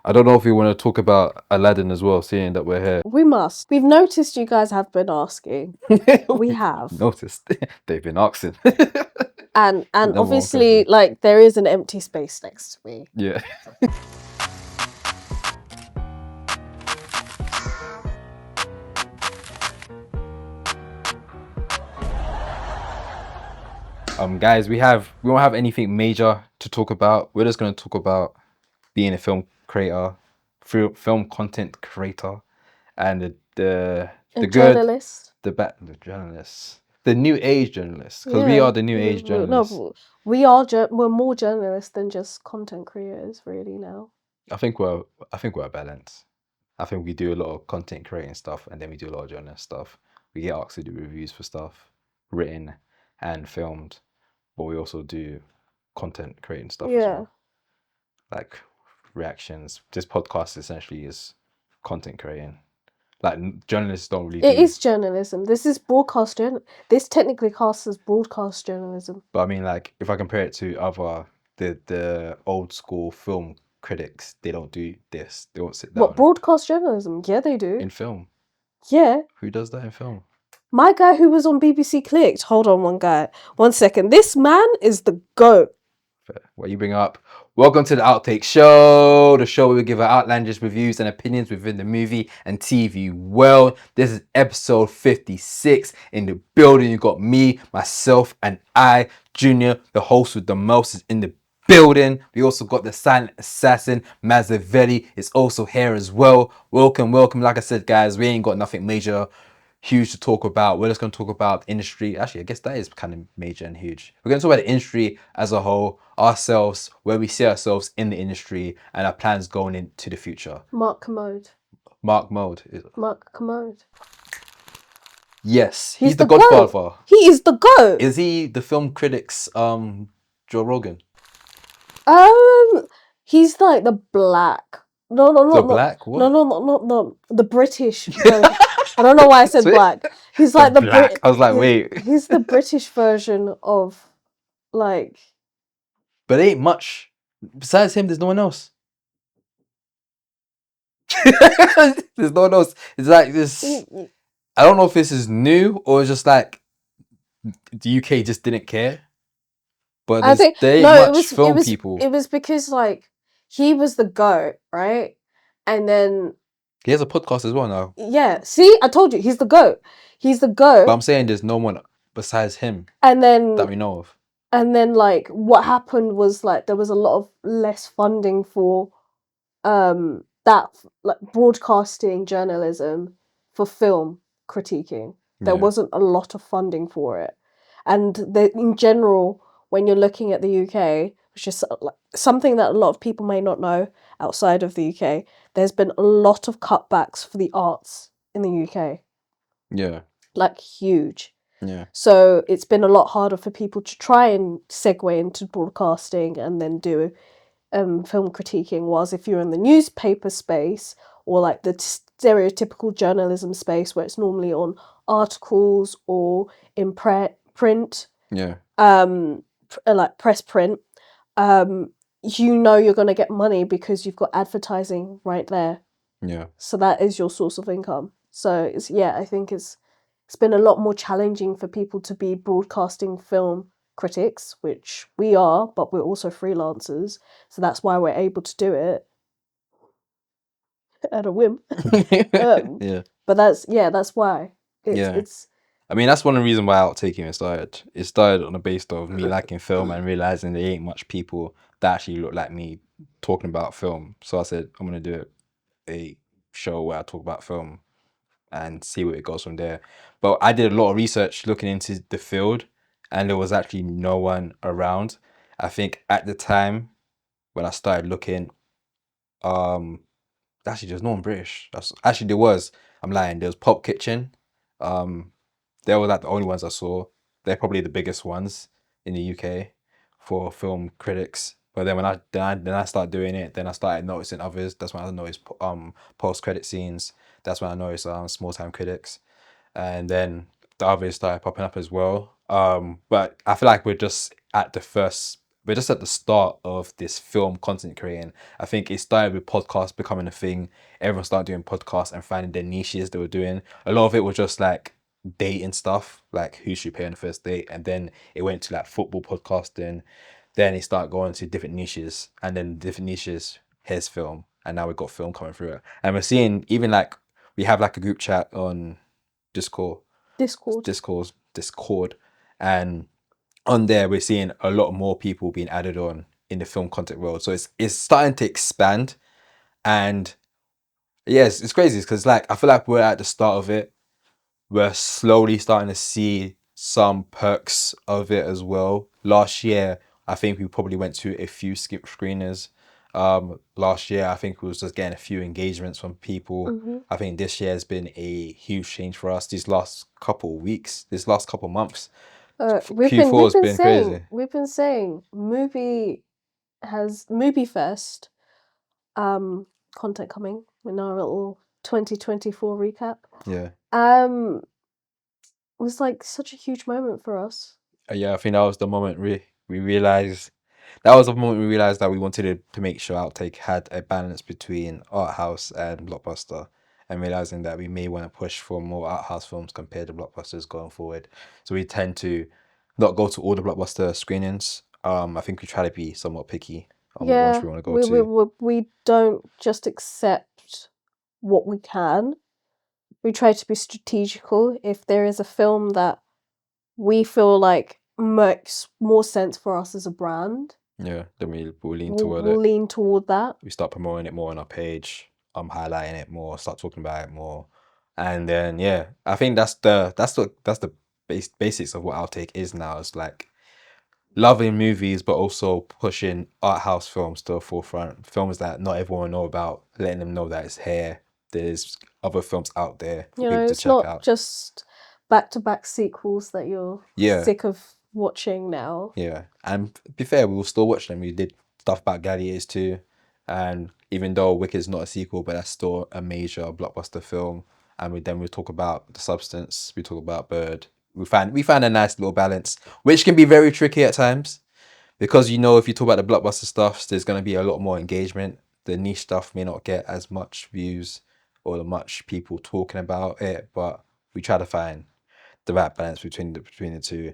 I don't know if we want to talk about Aladdin as well, seeing that we're here. We must. We've noticed you guys have been asking. We have. Noticed. They've been asking. And Number one obviously, question. like, there is an empty space next to me. Yeah. Guys, we won't have anything major to talk about. We're just going to talk about being a film creator, film content creator, and the good, journalist. the bad, the journalists, the new age journalists, because we are the new age journalists. No, we're more journalists than just content creators, really. Now, I think we're a balance. I think we do a lot of content creating stuff, and then we do a lot of journalist stuff. We get asked to do reviews for stuff written and filmed, but we also do content creating stuff as well, like reactions. This podcast essentially is content creating. Like, journalists don't really. It is journalism. This is broadcast This technically counts as broadcast journalism. But I mean, like, if I compare it to other the old school film critics, they don't do this. They won't sit down. What, broadcast journalism? Yeah, they do. In film. Yeah. Who does that in film? My guy who was on BBC Clicked. Hold on, one second. This man is the GOAT. What you bring up? Welcome to the Outtake Show, the show where we give our outlandish reviews and opinions within the movie and TV world. This is episode 56. In the building, you got me, myself, and I, Junior, the host with the most, is in the building. We also got the silent assassin, Maz Junior, is also here as well. Welcome. Like I said, guys, we ain't got nothing major, huge to talk about. We're just going to talk about the industry. Actually, I guess that is kind of major and huge. We're going to talk about the industry as a whole, ourselves, where we see ourselves in the industry, and our plans going into the future. Mark Commode. Yes, he's the Godfather. GOAT. He is the GOAT. Is he the film critics Joe Rogan? He's like the black. No, black? What? No, the British version. I don't know why I said black. He's like the black. I was like, wait. He's the British version of, like. But ain't much. Besides him, there's no one else. There's no one else. It's like this. I don't know if this is new or it's just like the UK just didn't care. But there ain't much film people. It was because, like, he was the GOAT, right? And then he has a podcast as well now. Yeah, see, I told you, he's the GOAT. But I'm saying there's no one besides him. And then that we know of. And then, like, what happened was, like, there was a lot of less funding for that, like, broadcasting journalism for film critiquing. There wasn't a lot of funding for it. And in general, when you're looking at the UK, which is like something that a lot of people may not know outside of the UK, there's been a lot of cutbacks for the arts in the UK. Yeah. Like, huge. Yeah. So it's been a lot harder for people to try and segue into broadcasting and then do film critiquing. Whilst if you're in the newspaper space or like the stereotypical journalism space where it's normally on articles or in print, like press print, you know you're going to get money because you've got advertising right there. Yeah. So that is your source of income. So I think it's been a lot more challenging for people to be broadcasting film critics, which we are, but we're also freelancers. So that's why we're able to do it at a whim. Yeah. But that's why. It's I mean, that's one of the reasons why Outtaking started. It started on the basis of me liking film and realizing there ain't much people that actually look like me talking about film. So I said, I'm going to do a show where I talk about film and see where it goes from there. But I did a lot of research looking into the field, and there was actually no one around. I think at the time when I started looking, actually there's no one British. Actually there was. I'm lying. There was Pop Kitchen. They were like the only ones I saw. They're probably the biggest ones in the UK for film critics. But then when I started doing it, then I started noticing others. That's when I noticed post-credit scenes. That's when I noticed small-time critics. And then the others started popping up as well. But I feel like we're just at the first we're just at the start of this film content creating. I think it started with podcasts becoming a thing. Everyone started doing podcasts and finding their niches they were doing. A lot of it was just like dating stuff, like who should you pay on the first date, and then it went to like football podcasting. Then it started going to different niches, and then different niches. Here's film, and now we've got film coming through it, and we're seeing even like we have like a group chat on Discord, Discord, and on there we're seeing a lot more people being added on in the film content world. So it's starting to expand, and yes, it's crazy because like I feel like we're at the start of it. We're slowly starting to see some perks of it as well. Last year, I think we probably went to a few skip screeners. Last year, I think we was just getting a few engagements from people. I think this year has been a huge change for us. These last couple of weeks, this last couple of months, Q4 has been crazy. We've been saying movie fest content coming in our little 2024 recap. Yeah. It was like such a huge moment for us. Yeah, I think that was the moment we realized. That was the moment we realized that we wanted to make sure Outtake had a balance between art house and blockbuster, and realizing that we may want to push for more art house films compared to blockbusters going forward. So we tend to not go to all the blockbuster screenings. I think we try to be somewhat picky on what ones we want to go to. We don't just accept what we can. We try to be strategical. If there is a film that we feel like makes more sense for us as a brand, yeah, then we'll lean toward that. We start promoting it more on our page, highlighting it more, start talking about it more, and then yeah, I think that's the basics of what Outtake is now. It's like loving movies, but also pushing art house films to the forefront. Films that not everyone know about, letting them know that it's here. There's other films out there for people to check out. It's not just back-to-back sequels that you're sick of watching now. Yeah, and to be fair, we will still watch them. We did stuff about Gladiators too, and even though Wicked's not a sequel, but that's still a major blockbuster film. And we talk about The Substance. We talk about Bird. We find a nice little balance, which can be very tricky at times, because if you talk about the blockbuster stuff, there's going to be a lot more engagement. The niche stuff may not get as much views or much people talking about it, but we try to find the right balance between the two.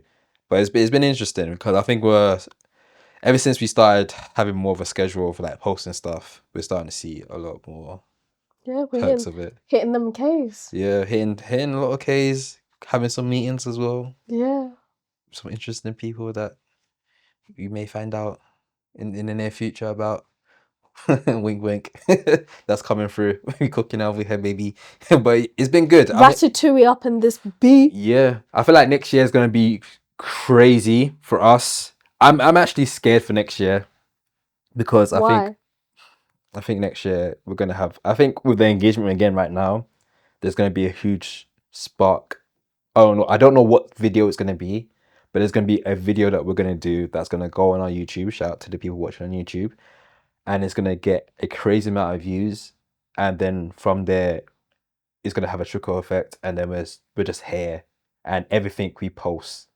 But it's been interesting because I think ever since we started having more of a schedule for like posting stuff, we're starting to see a lot more perks of it. Hitting them Ks. Yeah, hitting a lot of Ks, having some meetings as well. Yeah. Some interesting people that you may find out in the near future about. Wink wink. That's coming through. We cooking over here, baby. But it's been good. Ratatouille up in this beat. Yeah. I feel like next year is gonna be crazy for us. I'm actually scared for next year because I think next year we're gonna have, I think with the engagement again right now, there's gonna be a huge spark. Oh no, I don't know what video it's gonna be, but there's gonna be a video that we're gonna do that's gonna go on our YouTube. Shout out to the people watching on YouTube. And it's gonna get a crazy amount of views, and then from there it's gonna have a trickle effect, and then we're just here, and everything we post.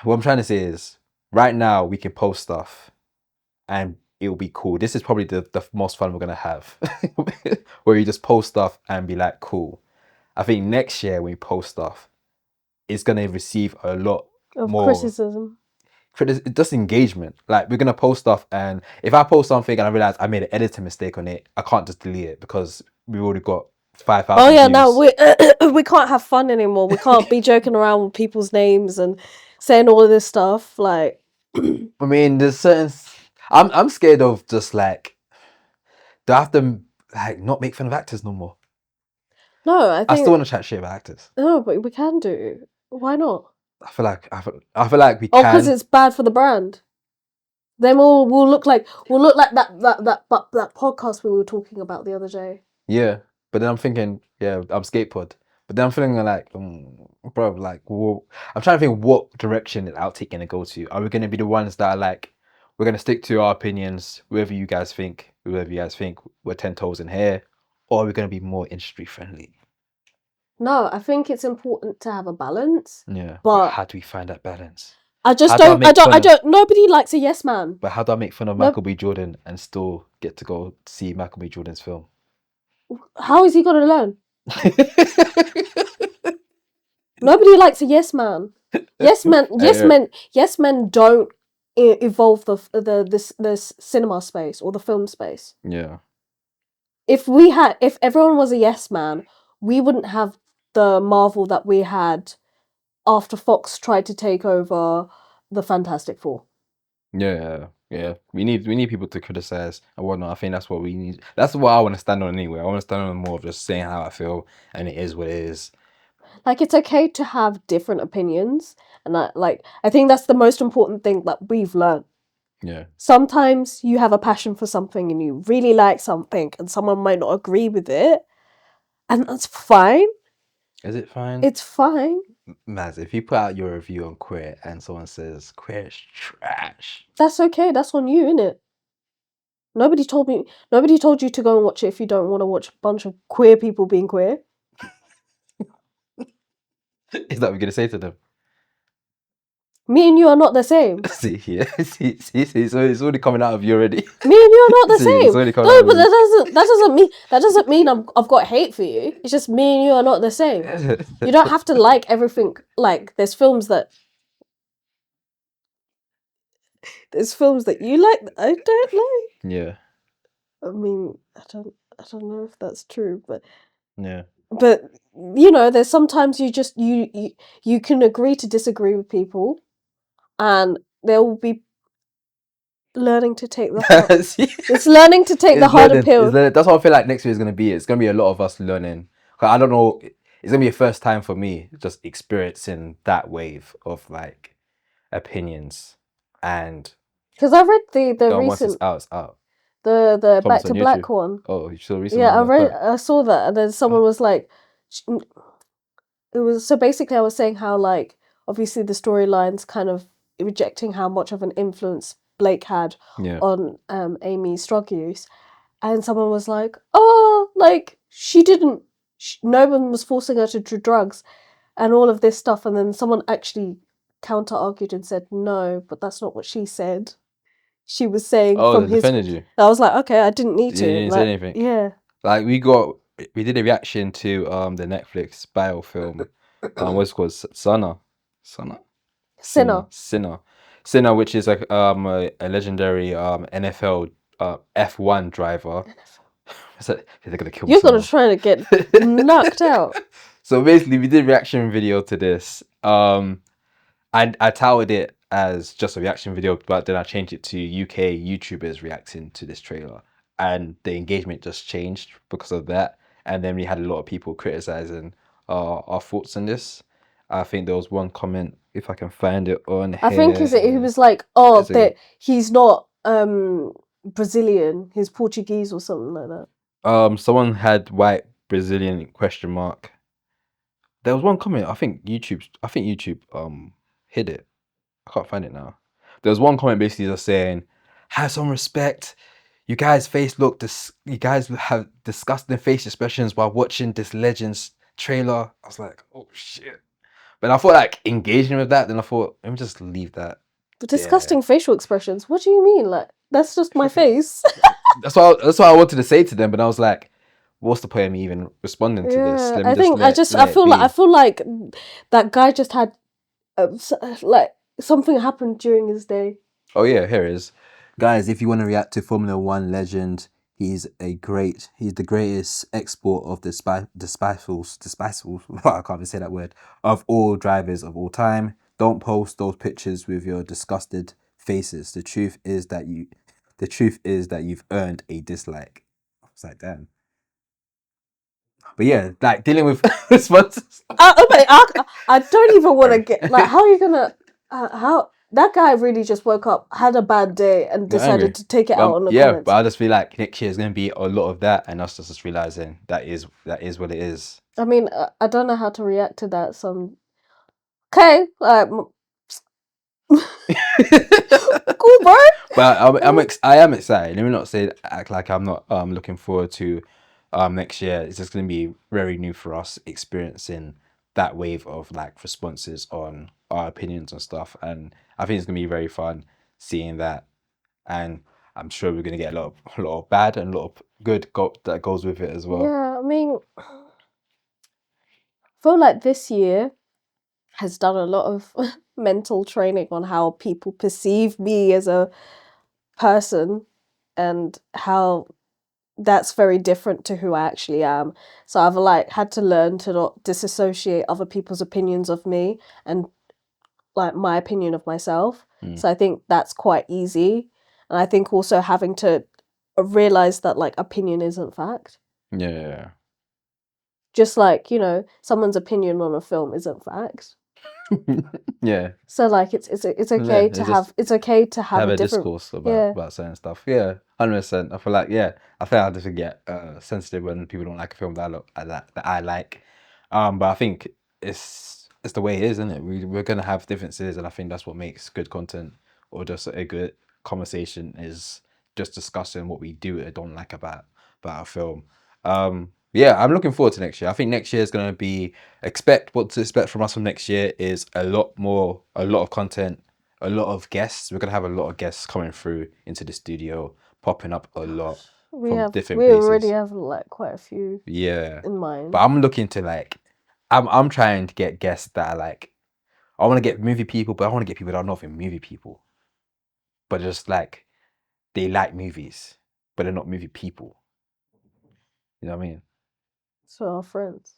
What I'm trying to say is, right now we can post stuff, and it'll be cool. This is probably the most fun we're gonna have, where you just post stuff and be like, cool. I think next year when we post stuff, it's gonna receive a lot more criticism. Just engagement. Like, we're gonna post stuff, and if I post something and I realize I made an editing mistake on it, I can't just delete it because we've already got 5,000 Oh yeah, views. no, we can't have fun anymore. We can't be joking around with people's names and saying all of this stuff. Like, I mean, there's certain. I'm scared of just like, do I have to like not make fun of actors no more? No, I still want to chat shit about actors. No, but we can do. Why not? I feel like we can. Oh, because it's bad for the brand. Then we'll look like that podcast we were talking about the other day. Yeah, but then I'm thinking, I'm skatepod. But then I'm feeling like, bro, like, I'm trying to think what direction is Outtake gonna go to. Are we gonna be the ones that are like, we're gonna stick to our opinions, whoever you guys think we're 10 toes in here, or are we gonna be more industry friendly? No, I think it's important to have a balance. Yeah, but how do we find that balance? I just How do I don't. make fun I of- don't. Nobody likes a yes man. But how do I make fun of No- Michael B. Jordan and still get to go see Michael B. Jordan's film? How is he gonna learn? Nobody likes a yes man. Yes men. Yes men don't evolve the cinema space or the film space. Yeah. If everyone was a yes man, we wouldn't have the Marvel that we had after Fox tried to take over the Fantastic Four. Yeah. We need people to criticize and whatnot. I think that's what we need. That's what I want to stand on anyway. I want to stand on more of just saying how I feel, and it is what it is. Like, it's okay to have different opinions, and I think that's the most important thing that we've learned. Yeah. Sometimes you have a passion for something and you really like something, and someone might not agree with it, and that's fine. Is it fine? It's fine. Maz, if you put out your review on Queer and someone says Queer is trash, That's okay. That's on you, innit? Nobody told you to go and watch it if you don't want to watch a bunch of queer people being queer. is that what we're gonna say to them? Me and you are not the same. See, so it's already coming out of you already. Me and you are not the See, same. it's already coming No, out but of that doesn't mean I've got hate for you. It's just me and you are not the same. You don't have to like everything. Like, there's films that you like that I don't like. Yeah. I mean, I don't know if that's true, but Yeah. you know, there's sometimes you can agree to disagree with people, and there will be learning to take the hard. It's learning to take the harder pill. That's what I feel like next year is gonna be. It's gonna be a lot of us learning. 'Cause I don't know. It's gonna be a first time for me just experiencing that wave of like opinions, and Because I read the once recent it's out, it's out. the Thomas Back to on Black YouTube. one. Oh, you saw recently? Yeah, I saw that, and then someone was like, it was so basically I was saying how, like, obviously the storyline's kind of rejecting how much of an influence Blake had Yeah. on Amy's drug use, and someone was like, oh, like, no one was forcing her to do drugs and all of this stuff, and then someone actually counter argued and said, no, but that's not what she said. She was saying from they his. defended you. I was like, okay, I didn't need to. You didn't say anything. Yeah. Like we did a reaction to the Netflix bio film. What's it called? Senna, which is like a legendary NFL F1 driver. They're gonna kill me. You're gonna try to get knocked out. So basically, we did a reaction video to this. I touted it as just a reaction video, but then I changed it to UK YouTubers reacting to this trailer, and the engagement just changed because of that. And then we had a lot of people criticizing our thoughts on this. I think there was one comment, if I can find it on I think he was like, oh, that he's not Brazilian, he's Portuguese or something like that. Someone had white Brazilian question mark. There was one comment. I think YouTube hid it. I can't find it now. There was one comment basically just saying, "Have some respect. You guys you guys have disgusting face expressions while watching this Legends trailer." I was like, "Oh shit!" But I thought like engaging with that. Then I thought, let me just leave that. The disgusting facial expressions. What do you mean? Like, that's just my face. That's what I wanted to say to them. But I was like, what's the point of me even responding to this? I feel like that guy just had like something happened during his day. Oh yeah, here it is. Guys, if you want to react to Formula One legend, he's the greatest export of despicable, I can't even say that word, of all drivers of all time. Don't post those pictures with your disgusted faces. The truth is that you've earned a dislike. I was like, damn. But yeah, like dealing with responses. I don't even want to get like, how are you gonna how that guy really just woke up, had a bad day, and decided to take it out on the comments. But I just feel like next year is going to be a lot of that, and us just realizing that is what it is. I mean, I don't know how to react to that. Okay, cool, bro. But I am excited. Let me not act like I'm not looking forward to next year. It's just going to be very new for us, experiencing that wave of like responses on our opinions and stuff. And I think it's gonna be very fun seeing that. And I'm sure we're gonna get a lot of bad and a lot of good that goes with it as well. Yeah, I mean, I feel like this year has done a lot of mental training on how people perceive me as a person and how that's very different to who I actually am. So I've like had to learn to not disassociate other people's opinions of me and like my opinion of myself. So I think that's quite easy. And I think also having to realize that like opinion isn't fact. Yeah. Just like, you know, someone's opinion on a film isn't fact. Yeah. So like it's okay to have a different discourse about certain stuff. Yeah, 100%. I feel like I just get sensitive when people don't like a film that I like. But I think it's the way it is, isn't it? We're gonna have differences, and I think that's what makes good content or just a good conversation is just discussing what we do or don't like about a film. Yeah, I'm looking forward to next year. I think next year is going to be what to expect from us from next year is a lot of content, a lot of guests. We're going to have a lot of guests coming through into the studio, popping up a lot from different we places. already have like quite a few in mind. But I'm looking to like, I'm trying to get guests that are like, I want to get movie people, but I want to get people that are not even movie people, but just like they like movies, but they're not movie people. You know what I mean? So our friends.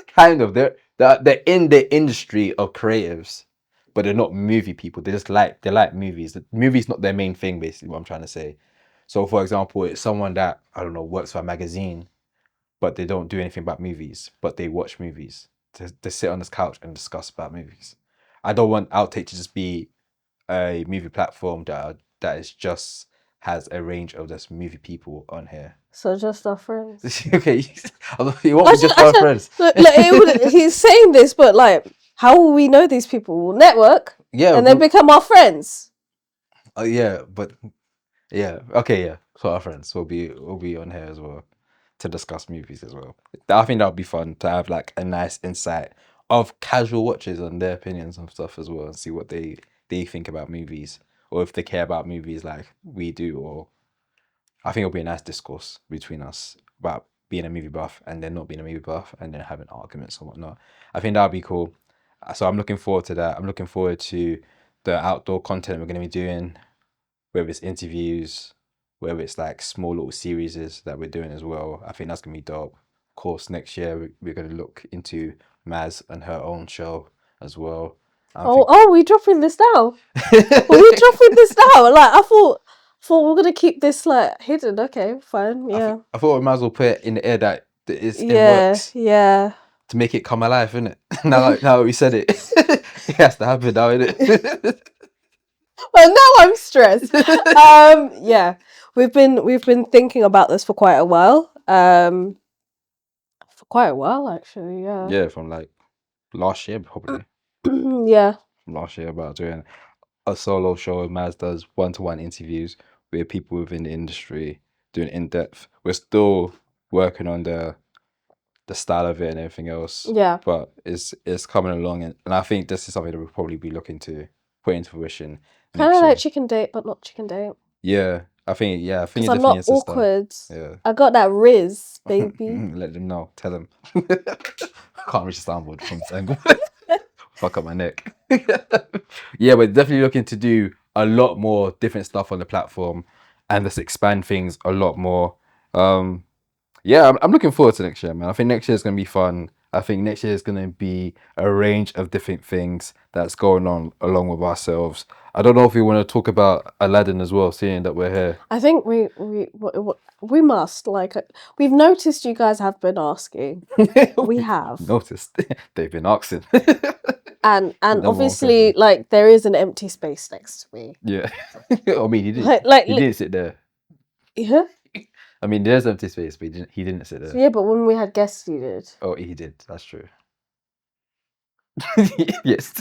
Kind of. They're in the industry of creatives, but they're not movie people. They like movies. The movie's not their main thing, basically, what I'm trying to say. So for example, it's someone that, I don't know, works for a magazine, but they don't do anything about movies, but they watch movies. To sit on this couch and discuss about movies. I don't want Outtake to just be a movie platform that is just has a range of just movie people on here. So just our friends. Okay, you want me just our friends? He's saying this, but like, how will we know these people? We'll network, and then become our friends. Yeah, but yeah, okay, yeah. So our friends will be on here as well to discuss movies as well. I think that would be fun to have like a nice insight of casual watchers and their opinions and stuff as well, and see what they think about movies, or if they care about movies like we do, or I think it'll be a nice discourse between us about being a movie buff and then not being a movie buff and then having arguments and whatnot. I think that would be cool. So I'm looking forward to that. I'm looking forward to the outdoor content we're going to be doing, whether it's interviews, whether it's like small little series that we're doing as well. I think that's going to be dope. Of course, next year we're going to look into Maz and her own show as well. We dropping this now? We dropping this now? Like I thought we're gonna keep this like hidden. Okay, fine. Yeah. I thought we might as well put it in the air that it's in works. Yeah. To make it come alive, innit? now we said it. It has to happen now, innit? Well, now I'm stressed. Yeah, we've been thinking about this for quite a while. For quite a while actually. Yeah. Yeah, from like last year probably. Yeah. Last year about doing a solo show. Maz does one-to-one interviews with people within the industry, doing in-depth. We're still working on the style of it and everything else. Yeah. But it's coming along, and I think this is something that we'll probably be looking to put into fruition. Kind of like Chicken Date, but not Chicken Date. Yeah, I think it I'm definitely not is a awkward. Yeah. I got that Riz, baby. Let them know. Tell them. Can't reach the soundboard from this angle. Fuck up my neck. Yeah, we're definitely looking to do a lot more different stuff on the platform and just expand things a lot more. Yeah, I'm looking forward to next year, man. I think next year is going to be fun. I think next year is going to be a range of different things that's going on along with ourselves. I don't know if we want to talk about Aladdin as well, seeing that we're here. I think we must. Like, we've noticed you guys have been asking. We have noticed. They've been asking. And obviously, like, there is an empty space next to me. Yeah. I mean, he didn't. He didn't sit there. Yeah. I mean, there's empty space, but he didn't sit there. Yeah, but when we had guests, he did. Oh, he did. That's true. Yes.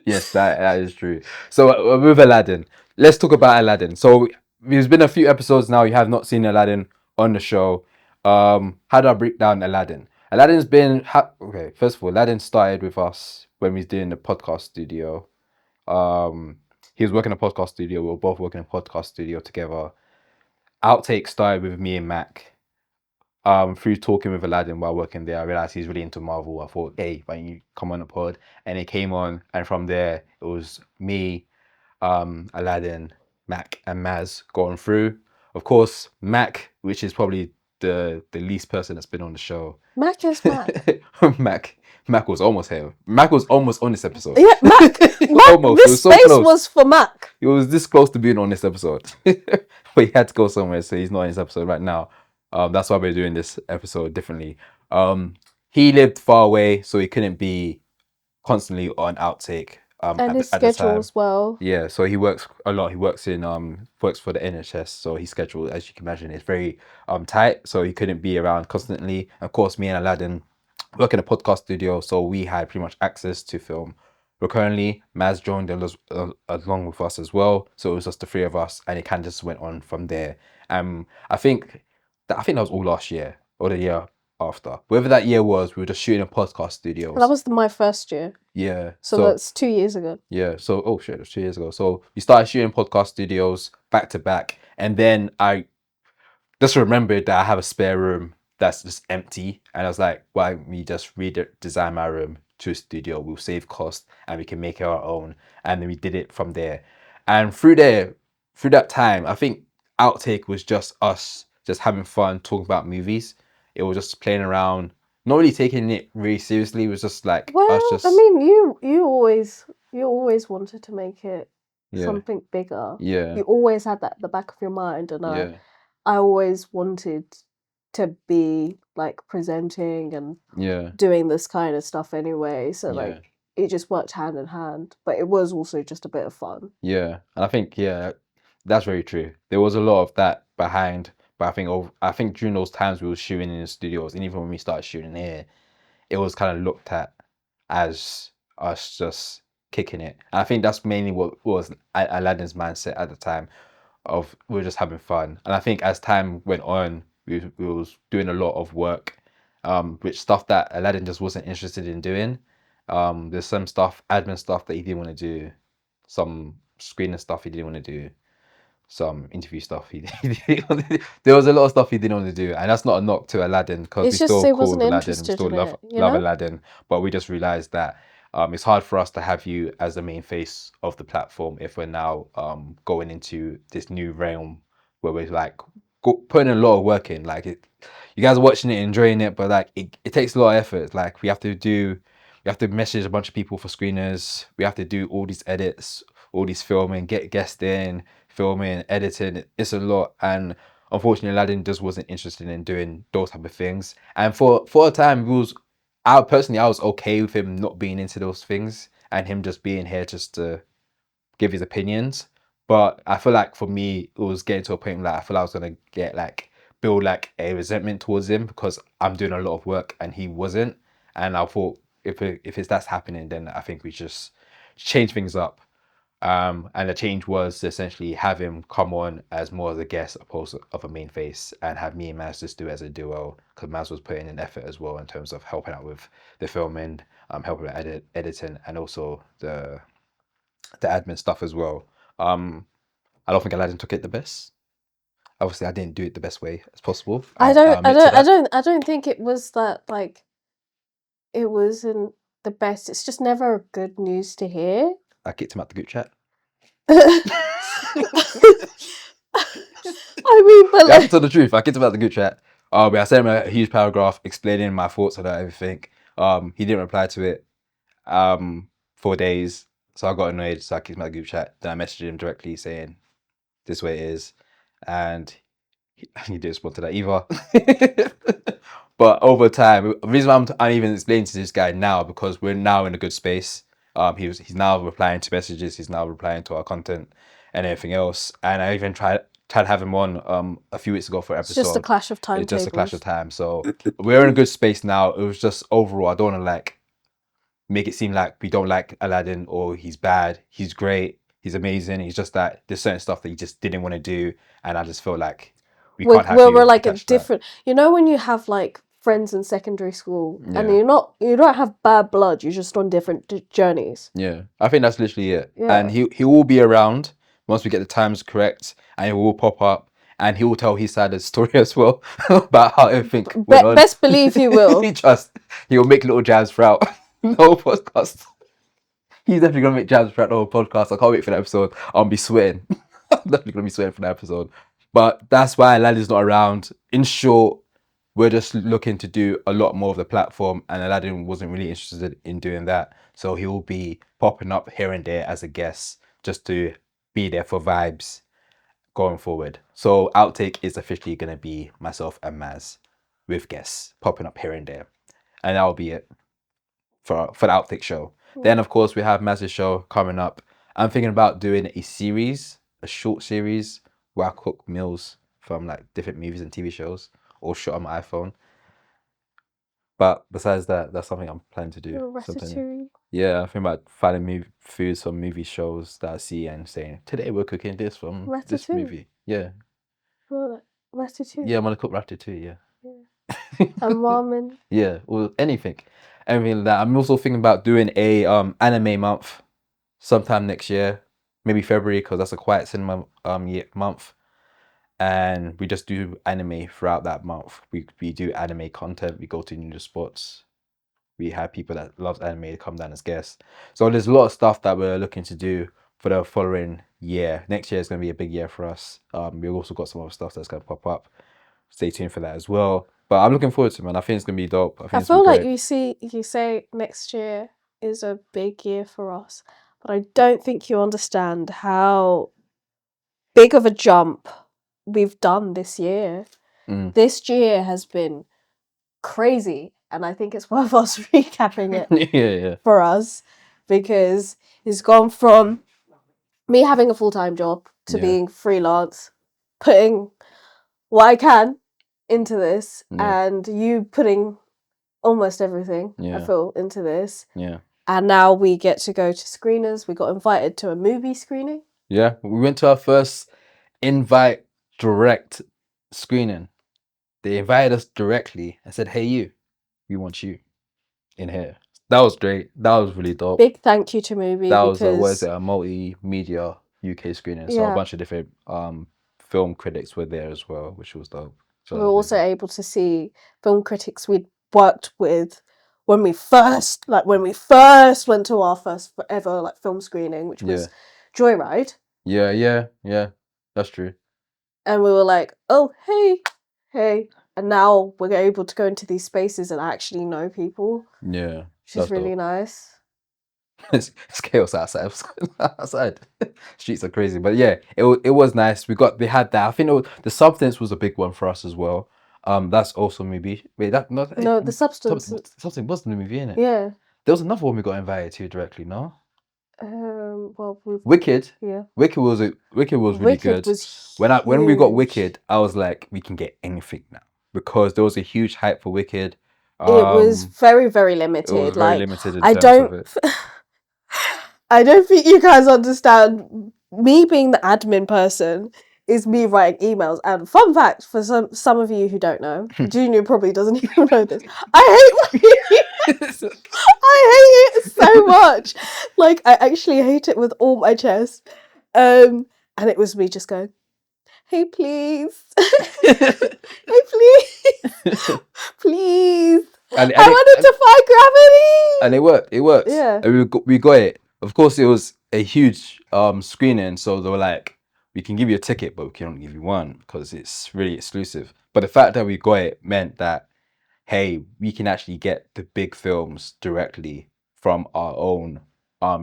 Yes, that is true. So with Aladdin, let's talk about Aladdin. So there's been a few episodes now. You have not seen Aladdin on the show. How do I break down Aladdin? Aladdin's been okay. First of all, Aladdin started with us when we was doing the podcast studio. He was working in a podcast studio. We were both working in a podcast studio together. Outtake started with me and Mac. Through talking with Aladdin while working there, I realized he's really into Marvel. I thought, hey, why don't you come on the pod? And it came on, and from there it was me, Aladdin, Mac, and Maz going through. Of course, Mac, which is probably the least person that's been on the show. Mac is Mac. Mac was almost here. Mac was almost on this episode. Yeah, Mac. Almost. It This was so space close. was for Mac. He was this close to being on this episode, but he had to go somewhere, so he's not in this episode right now. That's why we're doing this episode differently. He lived far away, so he couldn't be constantly on Outtake. And his at the schedule time. as well. Yeah, so he works a lot. He works in works for the NHS, so his schedule, as you can imagine, is very tight. So he couldn't be around constantly. Of course, me and Aladdin work in a podcast studio, so we had pretty much access to film. Recurrently, Maz joined along with us as well, so it was just the three of us, and it kind of just went on from there. I think that was all last year or the year after. Whatever that year was, we were just shooting in podcast studios. That was my first year. Yeah. So that's 2 years ago. Yeah. So oh shit, it was 2 years ago. So we started shooting podcast studios back to back, and then I just remembered that I have a spare room that's just empty, and I was like, why don't we just redesign my room to a studio? We'll save cost and we can make it our own. And then we did it from there. And through that time, I think Outtake was just us just having fun talking about movies. It was just playing around, not really taking it really seriously. It was just like us just. I mean, you always wanted to make it Yeah. something bigger. Yeah. You always had that at the back of your mind, and Yeah. I always wanted to be like presenting and Yeah. doing this kind of stuff anyway. So Yeah. like it just worked hand in hand, but it was also just a bit of fun. Yeah, and I think that's very true. There was a lot of that behind, but I think during those times we were shooting in the studios, and even when we started shooting here, it was kind of looked at as us just kicking it. And I think that's mainly what was Aladdin's mindset at the time of we were just having fun. And I think as time went on, we was doing a lot of work, which stuff that Aladdin just wasn't interested in doing. There's some stuff, admin stuff that he didn't want to do, some screening stuff he didn't want to do, some interview stuff there was a lot of stuff he didn't want to do, and that's not a knock to Aladdin, because we still cool with Aladdin, we still love Aladdin, but we just realized that it's hard for us to have you as the main face of the platform if we're now going into this new realm where we're like putting a lot of work in. Like you guys are watching it, enjoying it, but like it takes a lot of effort. Like we have to message a bunch of people for screeners. We have to do all these edits, all these filming, get guests in, filming, editing. It's a lot, and unfortunately, Aladdin just wasn't interested in doing those type of things. And for a time, I was okay with him not being into those things and him just being here just to give his opinions. But I feel like for me, it was getting to a point where I feel I was gonna build like a resentment towards him because I'm doing a lot of work and he wasn't. And I thought if that's happening, then I think we just change things up. And the change was to essentially have him come on as more as a guest opposed to of a main face, and have me and Maz just do it as a duo, because Maz was putting in effort as well in terms of helping out with the filming, helping with editing, and also the admin stuff as well. I don't think Aladdin took it the best. Obviously, I didn't do it the best way as possible. I don't think it was that like it wasn't the best. It's just never good news to hear. I kicked him out the group chat. I mean, but like, to tell the truth, I kicked him out the group chat. But I sent him a huge paragraph explaining my thoughts about everything. He didn't reply to it. 4 days, so I got annoyed. So I kicked him out the group chat. Then I messaged him directly saying, "This way it is," and he didn't respond to that either. But over time, the reason why I'm even explaining to this guy now, because we're now in a good space. He's now replying to messages. He's now replying to our content and everything else. And I even tried to have him on a few weeks ago for an episode. It's just a clash of time. It's just a clash of time. So we're in a good space now. It was just overall, I don't want to like make it seem like we don't like Aladdin or he's bad. He's great. He's amazing. He's just that there's certain stuff that he just didn't want to do, and I just feel like we're like a different. You know, when you have like friends in secondary school, and Yeah. you don't have bad blood. You're just on different journeys. Yeah, I think that's literally it. Yeah. And he will be around once we get the times correct, and he will pop up, and he will tell his side of the story as well about how everything went on. Best believe he will. He'll make little jabs throughout the whole podcast. He's definitely gonna make jabs throughout the whole podcast. I can't wait for that episode. I'll be sweating. I'm definitely gonna be sweating for that episode. But that's why Aladdin's not around. In short, we're just looking to do a lot more of the platform, and Aladdin wasn't really interested in doing that. So he will be popping up here and there as a guest just to be there for vibes going forward. So Outtake is officially going to be myself and Maz with guests popping up here and there. And that'll be it for the Outtake show. Then, of course, we have Maz's show coming up. I'm thinking about doing a series, a short series where I cook meals from like different movies and TV shows, all shot on my iPhone. But besides that, that's something I'm planning to do. Ratatouille. Yeah, I think about finding foods from movie shows that I see and saying, today we're cooking this from this movie. Yeah. Ratatouille. Yeah, I'm gonna cook ratatouille, yeah. And ramen. Yeah, or anything like that. I'm also thinking about doing a anime month sometime next year, maybe February, because that's a quiet cinema month. And we just do anime throughout that month. We do anime content. We go to ninja spots. We have people that love anime to come down as guests. So there's a lot of stuff that we're looking to do for the following year. Next year is going to be a big year for us. We've also got some other stuff that's going to pop up. Stay tuned for that as well. But I'm looking forward to it, man. I think it's going to be dope. I feel like you say next year is a big year for us, but I don't think you understand how big of a jump we've done this year. This year has been crazy, and I think it's worth us recapping it for us, because it's gone from me having a full-time job to being freelance, putting what I can into this, and you putting almost everything I feel into this. Yeah. And now we get to go to screeners. We got invited to a movie screening. Yeah, we went to our first invite direct screening. They invited us directly and said, hey, we want you in here. That was great. That was really dope. Big thank you to Movie. That was a multimedia UK screening. So Yeah. a bunch of different film critics were there as well, which was dope. So we were also able to see film critics we'd worked with when we first went to our first ever film screening, which was Joyride. Yeah. That's true. And we were like, oh, hey. And now we're able to go into these spaces and actually know people. Yeah. Which is really nice. It's chaos outside. Streets are crazy. But yeah, it was nice. They had that. I think the Substance was a big one for us as well. That's also maybe. Wait, no, the Substance. Something was the movie, innit? Yeah. There was another one we got invited to directly, no? Wicked. Yeah. Wicked was really good. When we got Wicked, I was like, we can get anything now, because there was a huge hype for Wicked. It was very, very limited. It was very limited in I terms don't. of it. I don't think you guys understand. Me being the admin person is me writing emails. And fun fact for some of you who don't know, Junior probably doesn't even know this. I hate I hate it so much. Like, I actually hate it with all my chest. And it was me just going, hey, please. Hey, please. Please. I wanted to find gravity. And it worked. It worked. Yeah. And we got it. Of course, it was a huge screening. So they were like, we can give you a ticket, but we can only give you one because it's really exclusive. But the fact that we got it meant that, hey, we can actually get the big films directly from our own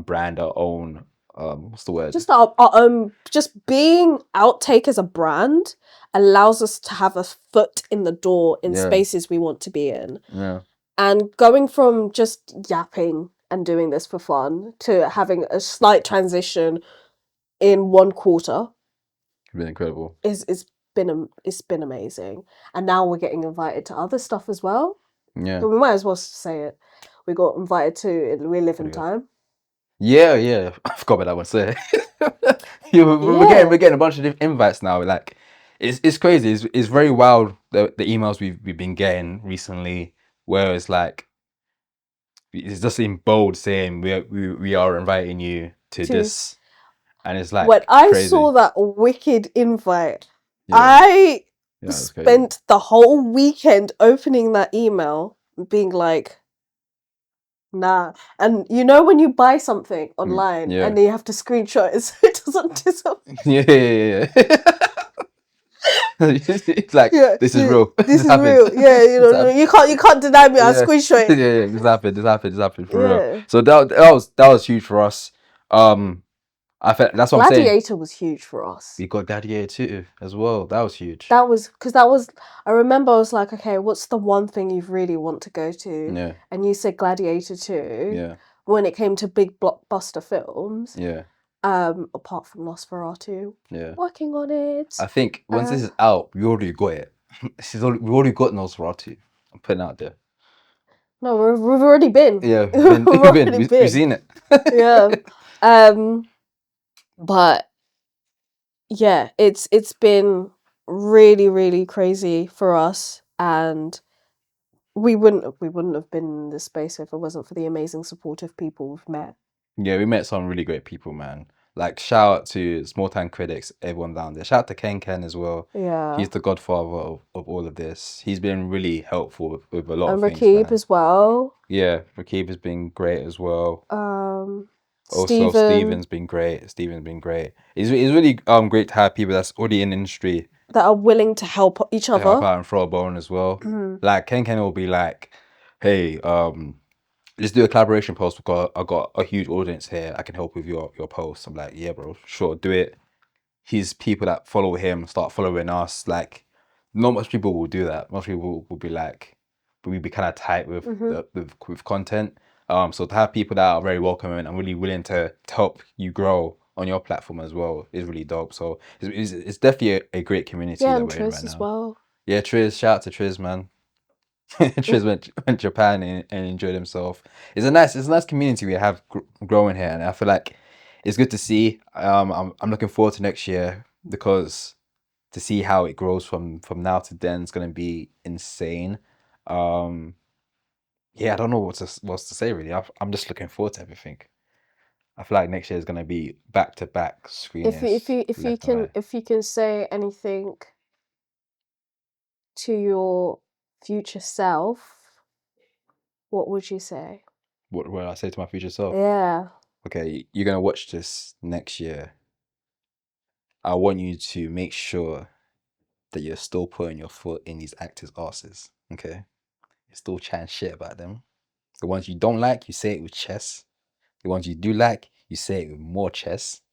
brand, our own what's the word? Just our own. Just being Outtake as a brand allows us to have a foot in the door in spaces we want to be in. Yeah. And going from just yapping and doing this for fun to having a slight transition in 1 quarter. It's been incredible. It's been amazing. And now we're getting invited to other stuff as well. Yeah. So we might as well say it. We got invited to We Live in Time. Yeah. I forgot about that one. So we're getting a bunch of different invites now. Like, It's crazy. It's very wild the emails we've been getting recently, where it's like it's just in bold saying we are inviting you to this, and it's When like I crazy. saw that wicked invite, Yeah, I it's crazy. spent the whole weekend opening that email and being like, nah. And you know when you buy something online yeah. and then you have to screenshot it so it doesn't disappear. Yeah. It's like Yeah, this is real. this is happened. real. Yeah, you This know, happened. you can't deny me. I'll Yeah. screenshot Yeah, it. yeah, this happened. This happened for real. Yeah. So that was huge for us. I felt that's what I'm saying. Gladiator was huge for us. We got Gladiator 2 as well. That was huge. That was I remember I was like, okay, what's the one thing you really want to go to? Yeah. And you said Gladiator 2. Yeah. When it came to big blockbuster films. Yeah. Apart from Nosferatu. Yeah. Working on it. I think once this is out, we already got it. We already got Nosferatu. I'm putting it out there. No, we've already been. Yeah, we've seen it. Yeah. But yeah, it's been really, really crazy for us, and we wouldn't have been in this space if it wasn't for the amazing supportive people we've met. Yeah, we met some really great people, man. Like, shout out to Small Time Critics, everyone down there. Shout out to Ken as well. Yeah. He's the godfather of all of this. He's been really helpful with a lot of things. Rakib man. as well. Yeah, Rakib has been great as well. Steven. Also, Steven's been great. It's really great to have people that's already in the industry that are willing to help each other. Help out and throw a bone as well. Like Ken will be like, hey, let's do a collaboration post because I got a huge audience here. I can help with your post. I'm like, yeah, bro, sure, do it. His people that follow him start following us. Like, not much people will do that. Most people will be like, but we'd be kind of tight with with content. So to have people that are very welcoming and really willing to help you grow on your platform as well is really dope. So it's definitely a great community that and we're in Triz right as now. well. Yeah, Triz, shout out to Triz, man. Triz went Japan and enjoyed himself. It's a nice community we have growing here, and I feel like it's good to see. I'm looking forward to next year because to see how it grows from now to then is gonna be insane. Yeah, I don't know what to say really. I'm just looking forward to everything. I feel like next year is gonna be back to back screenings. If you can say anything to your future self, what would you say? What would I say to my future self? Yeah. Okay, you're gonna watch this next year. I want you to make sure that you're still putting your foot in these actors' asses. Okay, you're still chatting shit about them. The ones you don't like, you say it with chest. The ones you do like, you say it with more chest.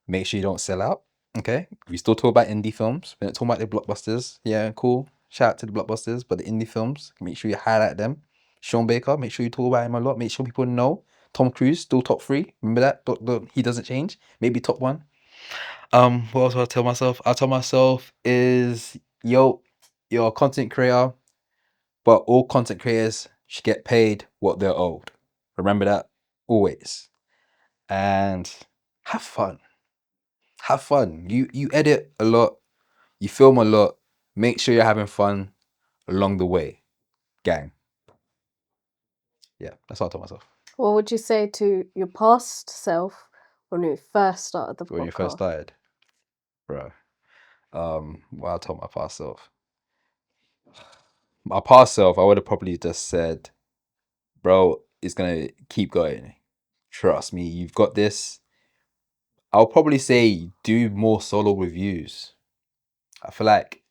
Make sure you don't sell out. Okay, we still talk about indie films. We're not talking about the blockbusters. Yeah, cool. Shout out to the blockbusters, but the indie films, make sure you highlight them. Sean Baker, make sure you talk about him a lot. Make sure people know. Tom Cruise, still top 3. Remember that? He doesn't change. Maybe top 1. What else do I tell myself? I tell myself is, yo, you're a content creator, but all content creators should get paid what they're owed. Remember that always. And have fun. Have fun. You edit a lot, you film a lot. Make sure you're having fun along the way, gang. Yeah, that's what I tell myself. What would you say to your past self when you first started the podcast? When you first started, bro. What I told my past self. My past self, I would have probably just said, bro, it's gonna keep going. Trust me, you've got this. I'll probably say do more solo reviews. I feel like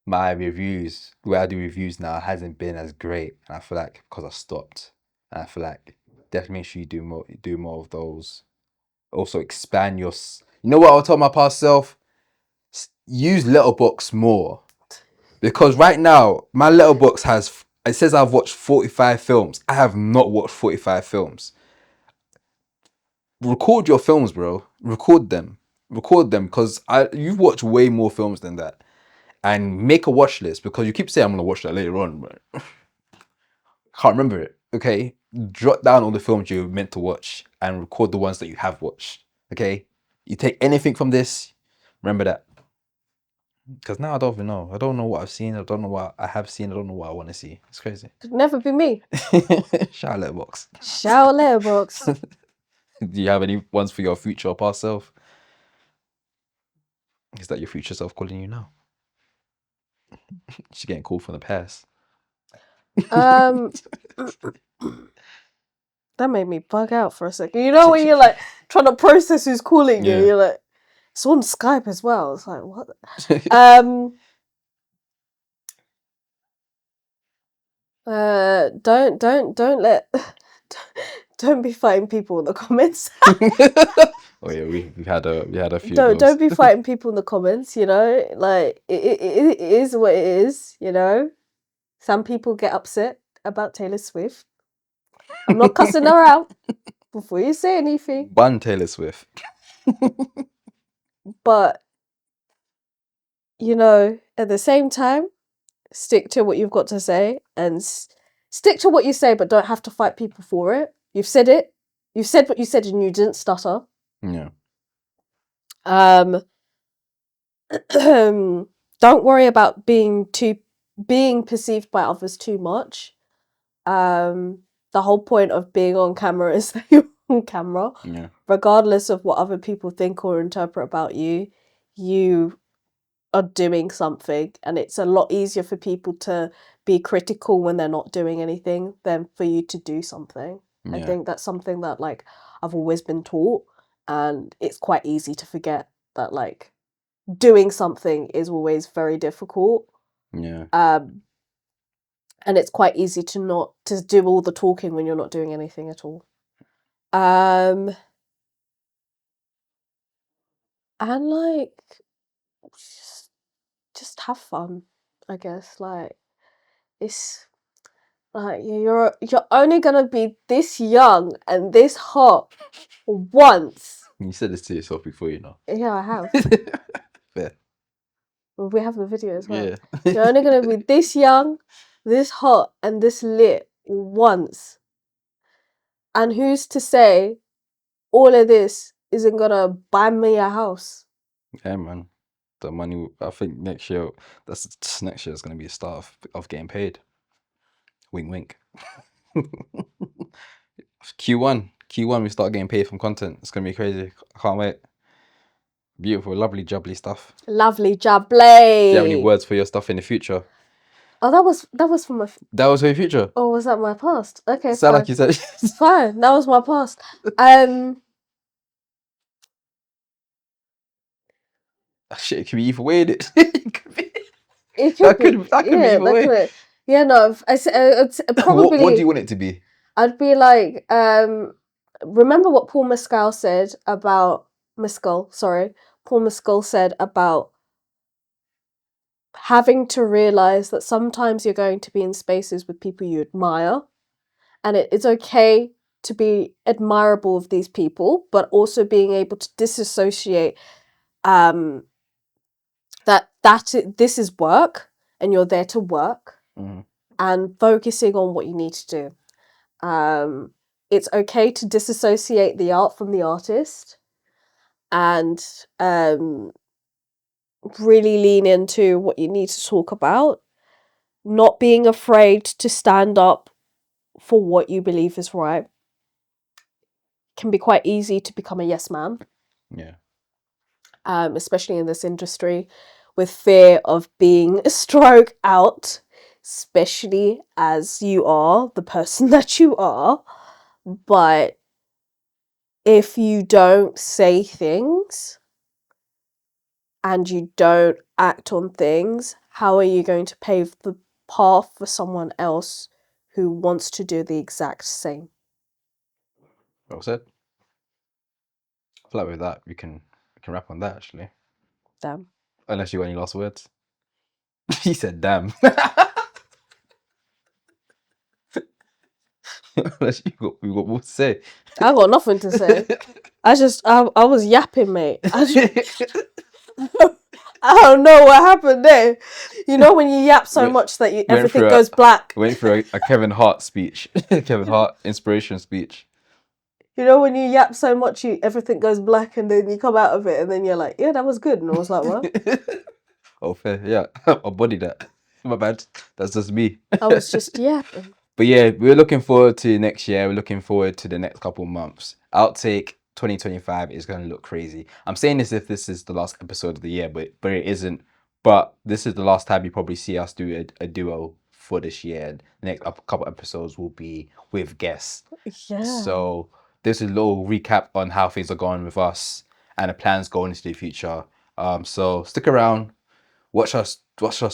my reviews, the way I do reviews now, hasn't been as great, and I feel like because I stopped, and I feel like definitely make sure you do more of those. Also expand your. You know what I'll tell my past self? Use Letterboxd more, because right now my Letterboxd has. It says I've watched 45 films. I have not watched 45 films. Record your films, bro. Record them, because you've watched way more films than that, and make a watch list, because you keep saying I'm gonna watch that later on, but can't remember it. Okay, jot down all the films you're meant to watch and record the ones that you have watched. Okay, you take anything from this, remember that. Because now I don't even know. I don't know what I've seen. I don't know what I have seen. I don't know what I want to see. It's crazy. Could never be me. Shout out Letterboxd. Shout Letterboxd. Do you have any ones for your future or past self? Is that your future self calling you now? She's getting called from the past. That made me bug out for a second. You know when you're like trying to process who's calling you, Yeah. you're like, it's on Skype as well. It's like, what? Don't be fighting people in the comments. Oh yeah, we had a few. Don't be fighting people in the comments. You know, like it is what it is. You know, some people get upset about Taylor Swift. I'm not cussing her out before you say anything. Ban Taylor Swift. But you know, at the same time, stick to what you've got to say and stick to what you say, but don't have to fight people for it. You've said it. You said what you said, and you didn't stutter. Yeah. Don't worry about being perceived by others too much. The whole point of being on camera is that you're on camera. Yeah. Regardless of what other people think or interpret about you, you are doing something, and it's a lot easier for people to be critical when they're not doing anything than for you to do something. Yeah. I think that's something that like I've always been taught, and it's quite easy to forget that like doing something is always very difficult. Yeah. And it's quite easy to do all the talking when you're not doing anything at all. And like just have fun, I guess. Like it's like you're only gonna be this young and this hot once. You said this to yourself before, you know. Yeah, I have. Fair. Well, we have the video as well. Yeah. You're only gonna be this young, this hot, and this lit once. And who's to say all of this isn't gonna buy me a house? Yeah, man. The money. I think next year. Next year is gonna be a start of getting paid. Wink, wink. Q1, we start getting paid from content. It's gonna be crazy. I can't wait. Beautiful, lovely, jubbly stuff. Lovely jubbly. Do you have any words for your stuff in the future? Oh, that was for my. That was for your future. Oh, was that my past? Okay, Sound fine. like you said. It's fine. That was my past. Shit, it could be either way. It could be. That could be either way. Yeah, no. It's probably. What do you want it to be? I'd be like, remember what Paul Mescal said about Paul Mescal said about having to realize that sometimes you're going to be in spaces with people you admire, and it's okay to be admirable of these people, but also being able to disassociate this is work and you're there to work, and focusing on what you need to do. It's okay to disassociate the art from the artist, and really lean into what you need to talk about, not being afraid to stand up for what you believe is right. It can be quite easy to become a yes man. Yeah. Especially in this industry, with fear of being struck out, especially as you are the person that you are. But if you don't say things and you don't act on things, how are you going to pave the path for someone else who wants to do the exact same? Well said. I feel like with that, we can wrap on that actually. Damn. Unless you got any last words. He said, "Damn." Unless you got more to say. I got nothing to say. I was yapping, mate. I don't know what happened there. You know when you yap so much that everything goes black. Went for a Kevin Hart speech. Kevin Hart inspiration speech. You know when you yap so much, everything goes black, and then you come out of it, and then you're like, yeah, that was good. And I was like, what? Oh, fair. Yeah, I body that. My bad. That's just me. I was just yapping. But yeah, we're looking forward to next year. We're looking forward to the next couple of months. Outtake 2025 is going to look crazy. I'm saying this if this is the last episode of the year, but it isn't. But this is the last time you probably see us do a duo for this year. The next couple episodes will be with guests. Yeah. So there's a little recap on how things are going with us and the plans going into the future. So stick around. Watch us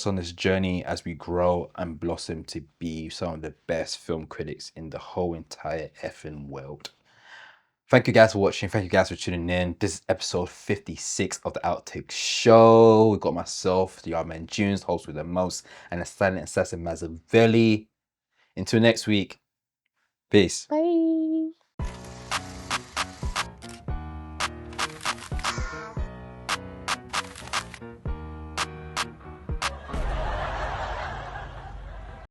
on this journey as we grow and blossom to be some of the best film critics in the whole entire effing world. Thank you guys for watching. Thank you guys for tuning in. This is episode 56 of the Outtake Show. We got myself, the Maz Junior, host with the most, and the silent assassin Maz Junior. Until next week, peace. Bye.